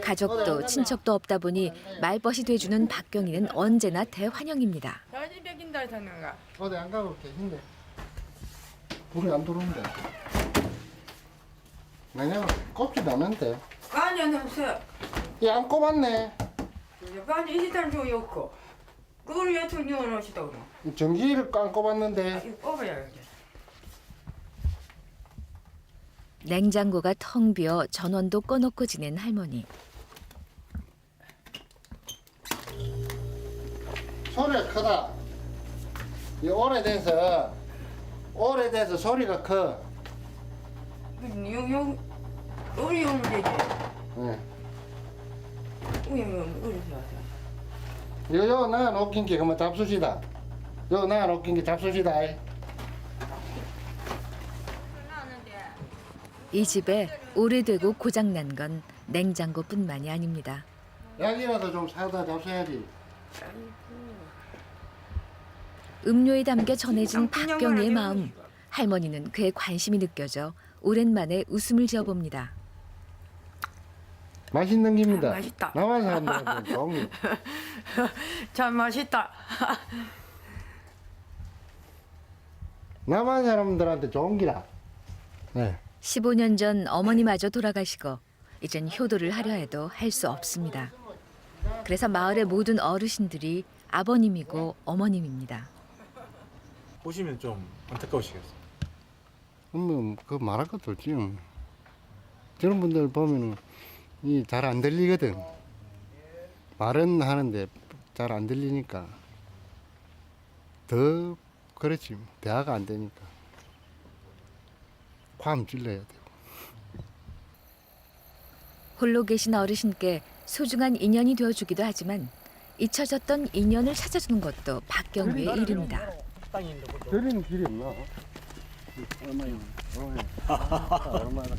가족도 친척도 없다 보니 말벗이 돼주는 박경희는 언제나 대환영입니다. 사진 백인달 사는가? 어디 안 가고 계신데. 불이 안 들어온대. 내가 꼽지도 않는데. 아니 안 없어. 안 꼽았네. 아니 이 시간 좀 없고. 그걸 왜 통영을 하시다고? 전기를 안 꼽았는데. 뽑아야겠다. 냉장고가 텅 비어 전원도 꺼놓고 지낸 할머니. 소리가 크다. 이 오래돼서 소리가 커. 용 우리 용은 되지. 응. 우리 우리 요 나 놓긴 게 그만 잡수시다. 요 나 놓긴 게 잡수시다. 이 집에 오래되고 고장난 건 냉장고뿐만이 아닙니다. 약이라도 좀 사다 잡숴야지. 음료에 담겨 전해진 박경희의 마음. 할머니는 그의 관심이 느껴져 오랜만에 웃음을 지어봅니다. 맛있는 gib니다. 맛있다. 남한 사람들한테 좋은 게. 참 맛있다. 남한 사람들한테 좋은 기라. 네. 15년 전 어머니마저 돌아가시고 이젠 효도를 하려 해도 할 수 없습니다. 그래서 마을의 모든 어르신들이 아버님이고 어머님입니다. 보시면 좀 안타까우시겠어요. 그 말할 것도 없지. 저런 분들 보면은 이 잘 안 들리거든. 말은 하는데 잘 안 들리니까 더 그렇지. 대화가 안 되니까 ความ 찔러야 되고. 홀로 계신 어르신께 소중한 인연이 되어주기도 하지만 잊혀졌던 인연을 찾아주는 것도 박경희의 일입니다. 들리는 길이 없나? 얼마나?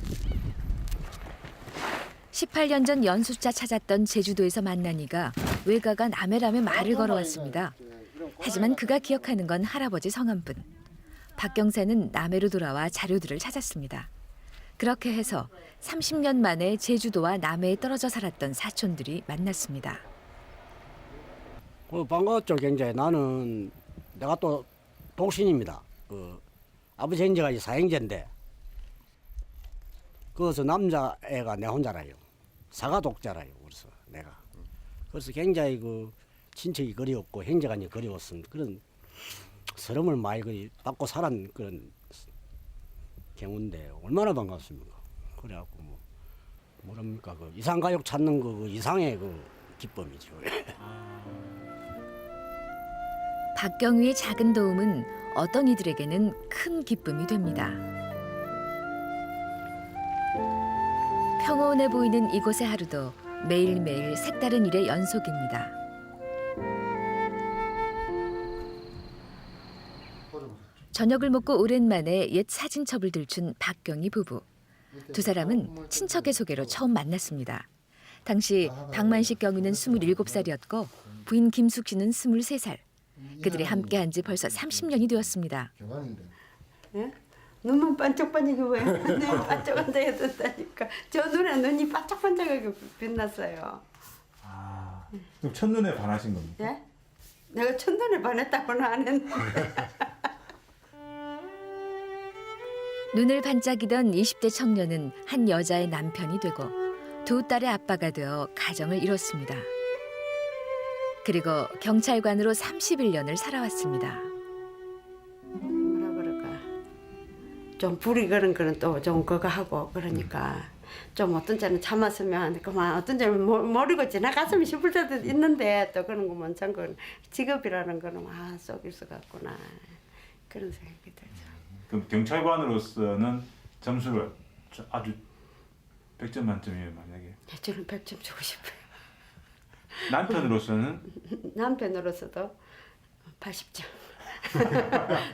18년 전 연수자 찾았던 제주도에서 만난 이가 외가가 남해라며 말을 걸어왔습니다. 하지만 그가 기억하는 건 할아버지 성함뿐. 박경세는 남해로 돌아와 자료들을 찾았습니다. 그렇게 해서 30년 만에 제주도와 남해에 떨어져 살았던 사촌들이 만났습니다. 반가웠죠, 굉장히. 나는 내가 또 독신입니다. 아버지 형제가 사형제인데 그래서 남자애가 내 혼자라요. 사가 독자라요. 그래서 내가 그래서 굉장히 친척이 그리웠고 형제간이 그리웠은 그런 서름을 많이 받고 살은 그런 경우인데 얼마나 반갑습니까. 그래갖고 뭐랍니까 이상가족 찾는 이상의 기쁨이죠. 박경위의 작은 도움은 어떤 이들에게는 큰 기쁨이 됩니다. 평온해 보이는 이곳의 하루도 매일매일 색다른 일의 연속입니다. 저녁을 먹고 오랜만에 옛 사진첩을 들춘 박경희 부부. 두 사람은 친척의 소개로 처음 만났습니다. 당시 박만식 경위는 27살이었고 부인 김숙 씨는 23살. 그들이 함께한 지 벌써 30년이 되었습니다. 예? 눈만 반짝반짝이 왜? 눈이 반짝반짝이 됐다니까. 저 눈에 눈이 반짝반짝하게 빛났어요. 그럼 첫눈에 반하신 겁니까? 예? 내가 첫눈에 반했다고는 안 했는데. 눈을 반짝이던 20대 청년은 한 여자의 남편이 되고 두 딸의 아빠가 되어 가정을 이뤘습니다. 그리고 경찰관으로 31년을 살아왔습니다. 뭐라 그럴까? 좀 불이 그런 거는 또 좀 그거 하고 그러니까 좀 어떤 때는 참았으면 그만 어떤 때는 모르고 지나갔으면 싶을 때도 있는데 또 그런 거만 참 그 직업이라는 거는 속일 수 같구나 그런 생각이 들죠. 그럼 경찰관으로서는 점수를 아주 100점 만점이에요, 만약에. 저는 100점 주고 싶어요. 남편으로서는? 남편으로서도 80점.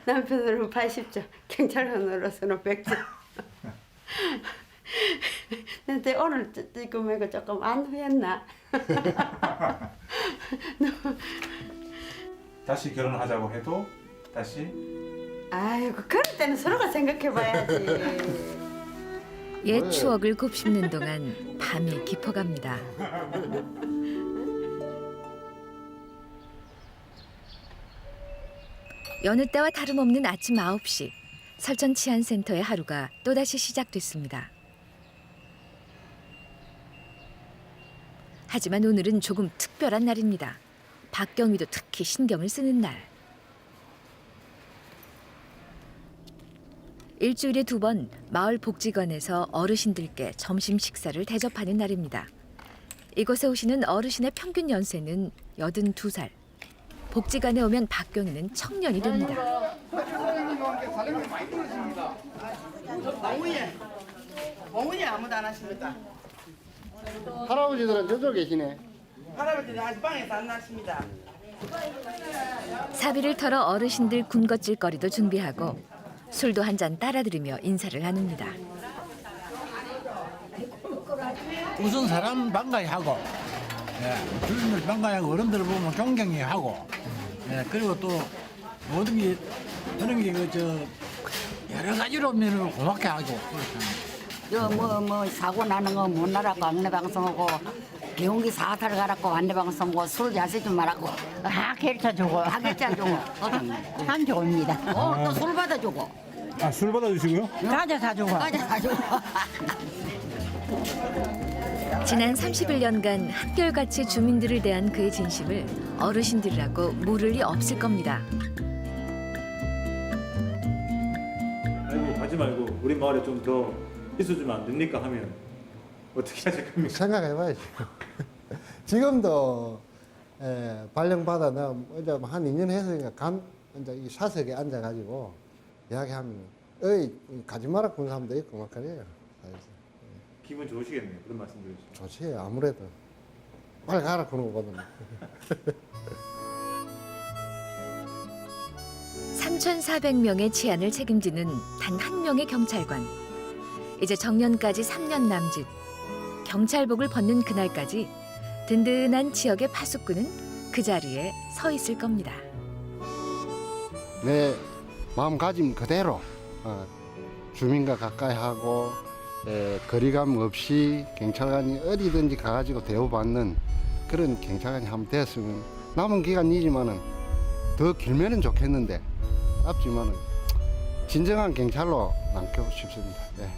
남편으로는 80점. 경찰관으로서는 100점. 근데 오늘 이거 말고 조금 안 후했나? 다시 결혼하자고 해도 다시? 아이고 그럴 때는 서로가 생각해봐야지. 옛 추억을 곱씹는 동안 밤이 깊어갑니다. 여느 때와 다름없는 아침 9시 설천 치안센터의 하루가 또다시 시작됐습니다. 하지만 오늘은 조금 특별한 날입니다. 박경위도 특히 신경을 쓰는 날. 일주일에 2번 마을 복지관에서 어르신들께 점심 식사를 대접하는 날입니다. 이곳에 오시는 어르신의 평균 연세는 82살. 복지관에 오면 박경희는 청년이 됩니다. 어머니 아무도 안 하십니까? 할아버지들은 저쪽 계시네. 할아버지는 아직 방에서 안 나십니다. 사비를 털어 어르신들 군것질거리도 준비하고 술도 한 잔 따라 들으며 인사를 나눕니다. 우선 사람 반가이 하고, 주인들 반가이 하고, 어른들 보면 존경이 하고, 그리고 또 모든 게 그런 게 여러 가지로 면을 고맙게 하고. 뭐 사고 나는 거 못 나라고 안내 방송하고 비용기 사탈 가라고 안내 방송하고 술 자세 좀 말하고 학회차 주고 참 좋습니다. 또 술 받아주고. 술 받아주시고요? 과자 사주고. 지난 31년간 한결같이 주민들을 대한 그의 진심을 어르신들이라고 물을 리 없을 겁니다. 아이고 가지 말고 우리 마을에 좀 더 있어주면 안 됩니까 하면 어떻게 하실 겁니까? 생각해봐야지. 지금도 발령받아 나 이제 한 2년 했으니까 이제 이 사석에 앉아가지고 이야기하면 가지 마라 그런 사람도 있고 막 그래요. 기분 좋으시겠네요. 그런 말씀 들으시면. 좋지 아무래도 빨리 가라 그런 거거든. 3,400명의 치안을 책임지는 단 한 명의 경찰관. 이제 정년까지 3년 남짓. 경찰복을 벗는 그날까지 든든한 지역의 파수꾼은 그 자리에 서 있을 겁니다. 내 마음가짐 그대로 주민과 가까이 하고 거리감 없이 경찰관이 어디든지 가가지고 대우받는 그런 경찰관이 한번 됐으면 남은 기간이지만은 더 길면은 좋겠는데 짧지만은 진정한 경찰로 남고 싶습니다. 네.